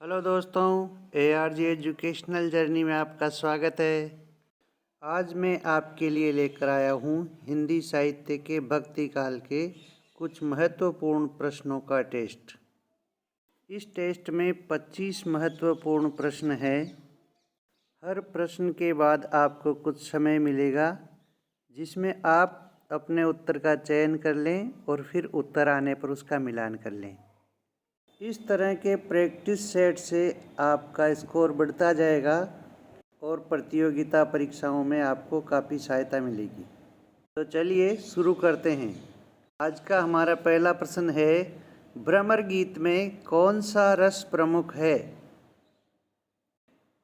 Hello दोस्तों, ARG educational journey में आपका स्वागत है। आज मैं आपके लिए लेकर आया हूँ हिंदी साहित्य के भक्ति काल के कुछ महत्वपूर्ण प्रश्नों का टेस्ट। इस टेस्ट में 25 महत्वपूर्ण प्रश्न हैं। हर प्रश्न के बाद आपको कुछ समय मिलेगा जिसमें आप अपने उत्तर का चयन कर लें और फिर उत्तर आने पर उसका मिलान कर लें। इस तरह के प्रैक्टिस सेट से आपका स्कोर बढ़ता जाएगा और प्रतियोगिता परीक्षाओं में आपको काफ़ी सहायता मिलेगी। तो चलिए शुरू करते हैं। आज का हमारा पहला प्रश्न है, भ्रमर गीत में कौन सा रस प्रमुख है?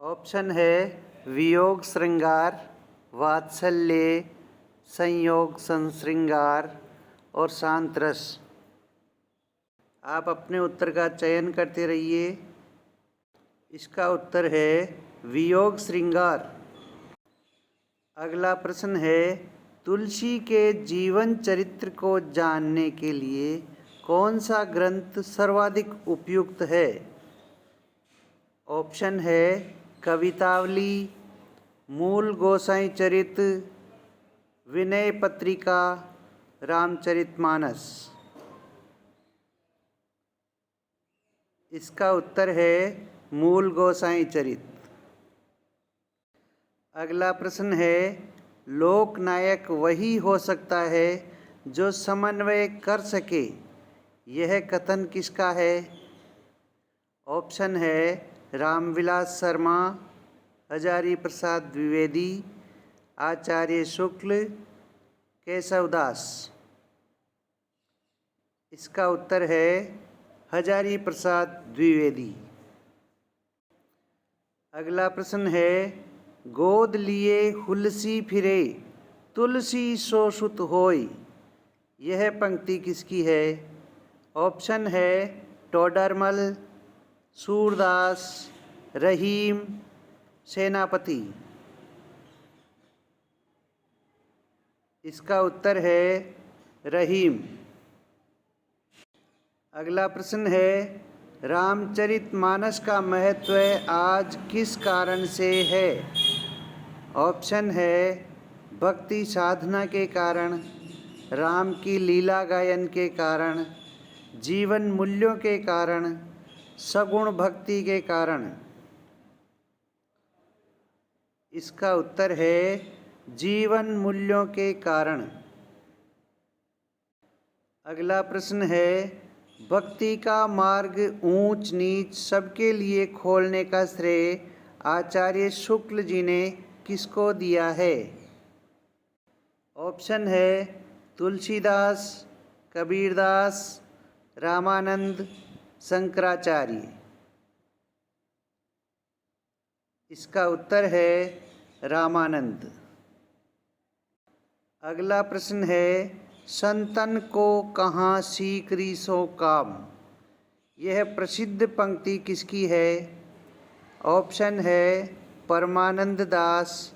ऑप्शन है वियोग श्रृंगार, वात्सल्य, संयोग संश्रृंगार और शांत रस। आप अपने उत्तर का चयन करते रहिए। इसका उत्तर है वियोग श्रृंगार। अगला प्रश्न है, तुलसी के जीवन चरित्र को जानने के लिए कौन सा ग्रंथ सर्वाधिक उपयुक्त है? ऑप्शन है कवितावली, मूल गोसाई चरित, विनय पत्रिका, रामचरितमानस। इसका उत्तर है मूल गोसाई चरित। अगला प्रश्न है, लोकनायक वही हो सकता है जो समन्वय कर सके, यह कथन किसका है? ऑप्शन है रामविलास शर्मा, हजारी प्रसाद द्विवेदी, आचार्य शुक्ल, केशवदास। इसका उत्तर है हजारी प्रसाद द्विवेदी। अगला प्रश्न है, गोद लिए हुलसी फिरे, तुलसी सो सुत होय, यह पंक्ति किसकी है? ऑप्शन है टोडरमल, सूरदास, रहीम, सेनापति। इसका उत्तर है रहीम। अगला प्रश्न है, रामचरितमानस का महत्व आज किस कारण से है? ऑप्शन है भक्ति साधना के कारण, राम की लीला गायन के कारण, जीवन मूल्यों के कारण, सगुण भक्ति के कारण। इसका उत्तर है जीवन मूल्यों के कारण। अगला प्रश्न है, भक्ति का मार्ग ऊंच नीच सबके लिए खोलने का श्रेय आचार्य शुक्ल जी ने किसको दिया है? ऑप्शन है तुलसीदास, कबीरदास, रामानंद, शंकराचार्य। इसका उत्तर है रामानंद। अगला प्रश्न है, संतन को कहाँ सीकरी सो काम, यह प्रसिद्ध पंक्ति किसकी है? ऑप्शन है परमानंद दास,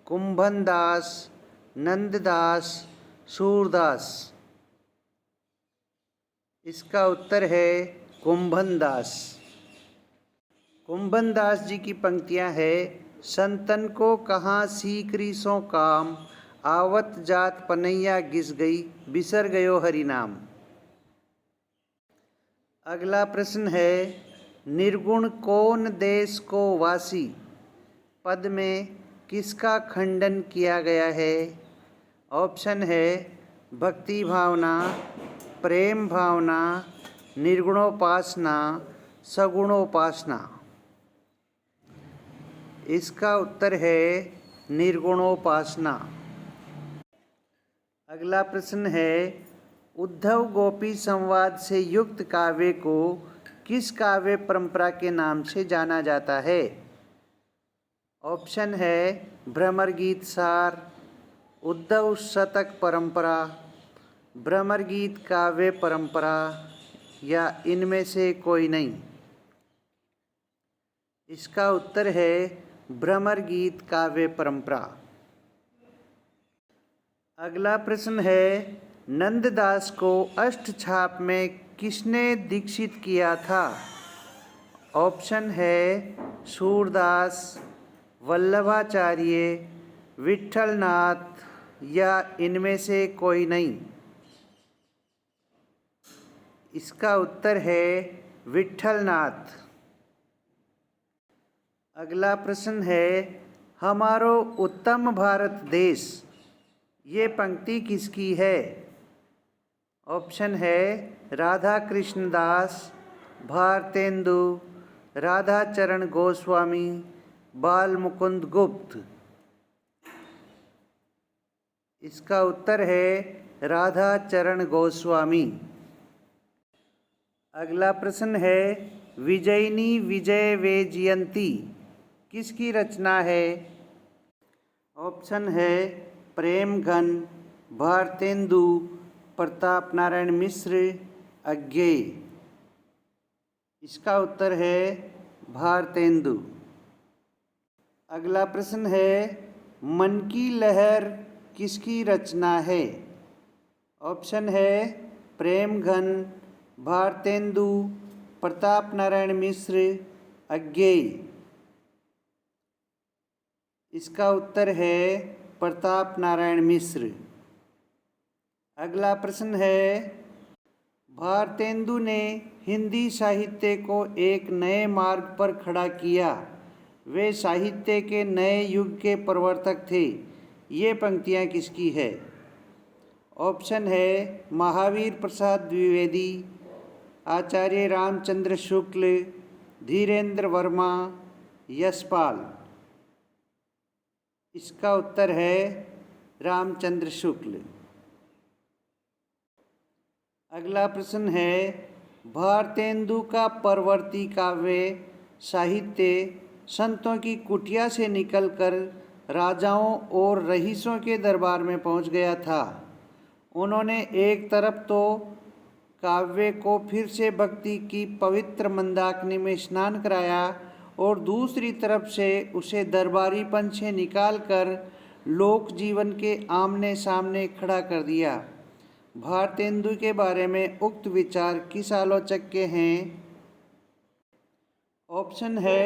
कुंभन दास, नंददास, सूरदास। इसका उत्तर है कुंभन दास। कुंभन दास जी की पंक्तियाँ है, संतन को कहाँ सीकरी सो काम, आवत जात पनैया घिस गई, बिसर गयो हरि नाम। अगला प्रश्न है, निर्गुण कौन देश को वासी पद में किसका खंडन किया गया है? ऑप्शन है भक्ति भावना, प्रेम भावना, निर्गुणोपासना, सगुणोपासना। इसका उत्तर है निर्गुणोपासना। अगला प्रश्न है, उद्धव गोपी संवाद से युक्त काव्य को किस काव्य परंपरा के नाम से जाना जाता है? ऑप्शन है भ्रमर गीत सार, उद्धव शतक परंपरा, भ्रमर गीत काव्य परंपरा, या इनमें से कोई नहीं। इसका उत्तर है भ्रमर गीत काव्य परंपरा। अगला प्रश्न है, नंददास को अष्टछाप में किसने दीक्षित किया था? ऑप्शन है सूरदास, वल्लभाचार्य, विट्ठलनाथ या इनमें से कोई नहीं। इसका उत्तर है विट्ठलनाथ। अगला प्रश्न है हमारो उत्तम भारत देश, ये पंक्ति किसकी है? ऑप्शन है राधा कृष्ण दास, भारतेंदु, राधा चरण गोस्वामी, बाल मुकुंद गुप्त। इसका उत्तर है राधा चरण गोस्वामी। अगला प्रश्न है विजयिनी विजय वैजयंती किसकी रचना है? ऑप्शन है प्रेमघन, भारतेंदु, प्रताप नारायण मिश्र, अज्ञेय। इसका उत्तर है भारतेंदु। अगला प्रश्न है मन की लहर किसकी रचना है? ऑप्शन है प्रेमघन, भारतेंदु, प्रताप नारायण मिश्र, अज्ञेय। इसका उत्तर है प्रताप नारायण मिश्र। अगला प्रश्न है भारतेंदु ने हिंदी साहित्य को एक नए मार्ग पर खड़ा किया, वे साहित्य के नए युग के प्रवर्तक थे, ये पंक्तियाँ किसकी है? ऑप्शन है महावीर प्रसाद द्विवेदी, आचार्य रामचंद्र शुक्ल, धीरेन्द्र वर्मा, यशपाल। इसका उत्तर है रामचंद्र शुक्ल। अगला प्रश्न है भारतेंदु का परवर्ती काव्य साहित्य संतों की कुटिया से निकलकर राजाओं और रईसों के दरबार में पहुंच गया था। उन्होंने एक तरफ तो काव्य को फिर से भक्ति की पवित्र मंदाकिनी में स्नान कराया और दूसरी तरफ से उसे दरबारीपन से निकालकर लोक जीवन के आमने सामने खड़ा कर दिया। भारतेंदु के बारे में उक्त विचार किस आलोचक के हैं? ऑप्शन है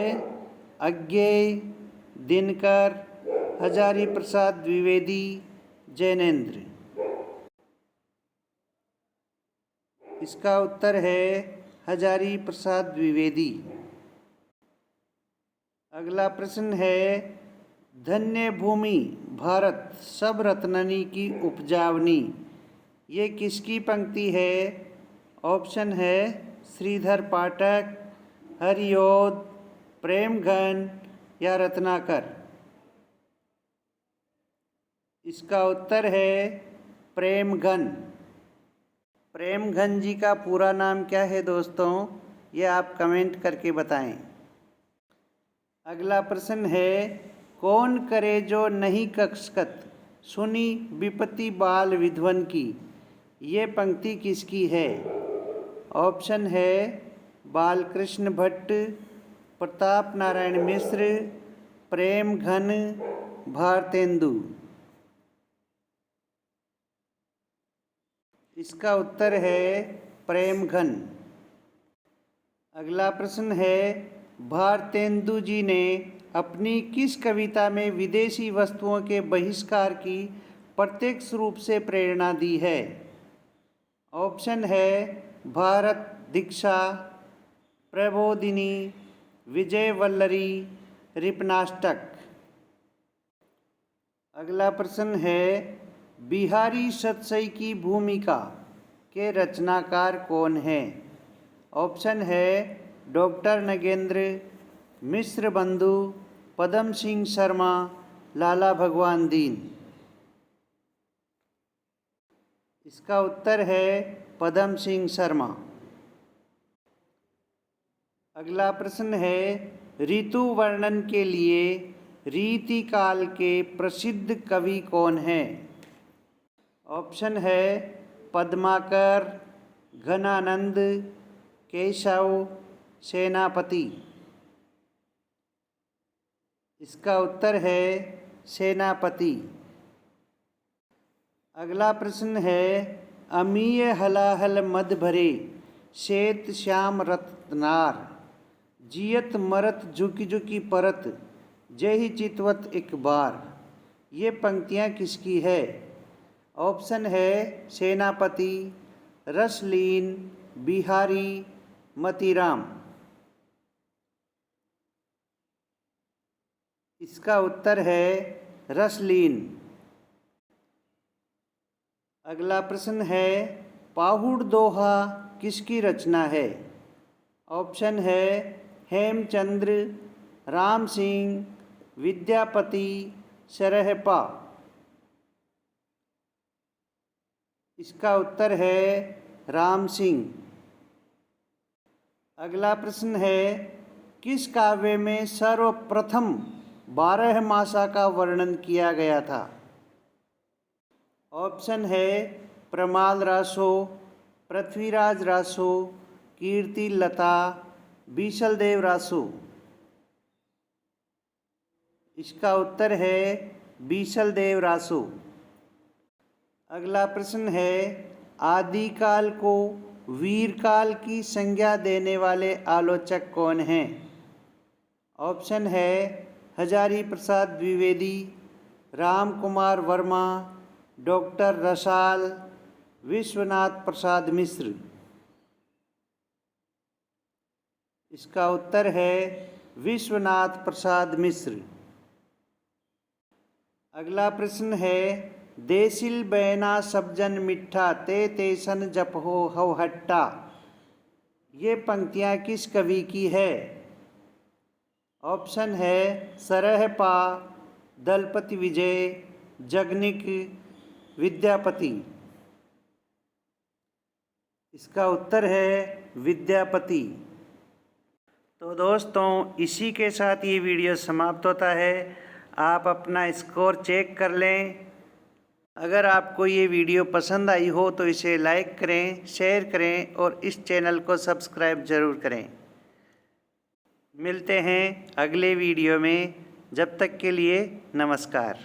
अज्ञेय, दिनकर, हजारी प्रसाद द्विवेदी, जैनेन्द्र। इसका उत्तर है हजारी प्रसाद द्विवेदी। अगला प्रश्न है धन्य भूमि भारत सब रत्ननी की उपजावनी, ये किसकी पंक्ति है? ऑप्शन है श्रीधर पाठक, हरिओद, प्रेमघन या रत्नाकर। इसका उत्तर है प्रेमघन। प्रेमघन जी का पूरा नाम क्या है दोस्तों, ये आप कमेंट करके बताएं। अगला प्रश्न है कौन करे जो नहीं कक्षकत, सुनी विपत्ति बाल विध्वन की, ये पंक्ति किसकी है? ऑप्शन है बालकृष्ण भट्ट, प्रताप नारायण मिश्र, प्रेमघन, भारतेंदु। इसका उत्तर है प्रेमघन। अगला प्रश्न है भारतेंदु जी ने अपनी किस कविता में विदेशी वस्तुओं के बहिष्कार की प्रत्यक्ष रूप से प्रेरणा दी है? ऑप्शन है भारत दीक्षा, प्रबोधिनी, विजय वल्लरी, रिपनाष्टक। अगला प्रश्न है बिहारी सतसई की भूमिका के रचनाकार कौन हैं? ऑप्शन है डॉक्टर नगेंद्र, मिश्र बंधु, पदम सिंह शर्मा, लाला भगवान दीन। इसका उत्तर है पदम सिंह शर्मा। अगला प्रश्न है ऋतु वर्णन के लिए रीति काल के प्रसिद्ध कवि कौन हैं? ऑप्शन है पद्माकर, घनानंद, केशव, सेनापति। इसका उत्तर है सेनापति। अगला प्रश्न है अमीय हलाहल मद भरे श्वेत श्याम रत्नार जियत मरत झुकी झुकी परत, जय ही चितवत एक बार। ये पंक्तियाँ किसकी है? ऑप्शन है सेनापति, रसलीन, बिहारी, मतीराम। इसका उत्तर है रसलीन। अगला प्रश्न है, पाहुड़ दोहा किसकी रचना है? ऑप्शन है हेमचंद्र, राम सिंह, विद्यापति, सरहपा। इसका उत्तर है राम सिंह। अगला प्रश्न है, किस काव्य में सर्वप्रथम 12 मासा का वर्णन किया गया था? ऑप्शन है प्रमाल रासो, पृथ्वीराज रासो, कीर्ति लता, बीसलदेव रासो। इसका उत्तर है बीसलदेव रासो। अगला प्रश्न है, आदिकाल को वीरकाल की संज्ञा देने वाले आलोचक कौन हैं? ऑप्शन है हजारी प्रसाद द्विवेदी, राम कुमार वर्मा, डॉक्टर रसाल, विश्वनाथ प्रसाद मिश्र। इसका उत्तर है विश्वनाथ प्रसाद मिश्र। अगला प्रश्न है, देसिल बैना सब्जन मिठा, ते तेसन जपहो हवहट्टा। ये पंक्तियाँ किस कवि की है? ऑप्शन है सरहपा, दलपति विजय, जगनिक, विद्यापति। इसका उत्तर है विद्यापति। तो दोस्तों, इसी के साथ ये वीडियो समाप्त होता है। आप अपना स्कोर चेक कर लें। अगर आपको ये वीडियो पसंद आई हो तो इसे लाइक करें, शेयर करें और इस चैनल को सब्सक्राइब ज़रूर करें। मिलते हैं अगले वीडियो में। जब तक के लिए नमस्कार।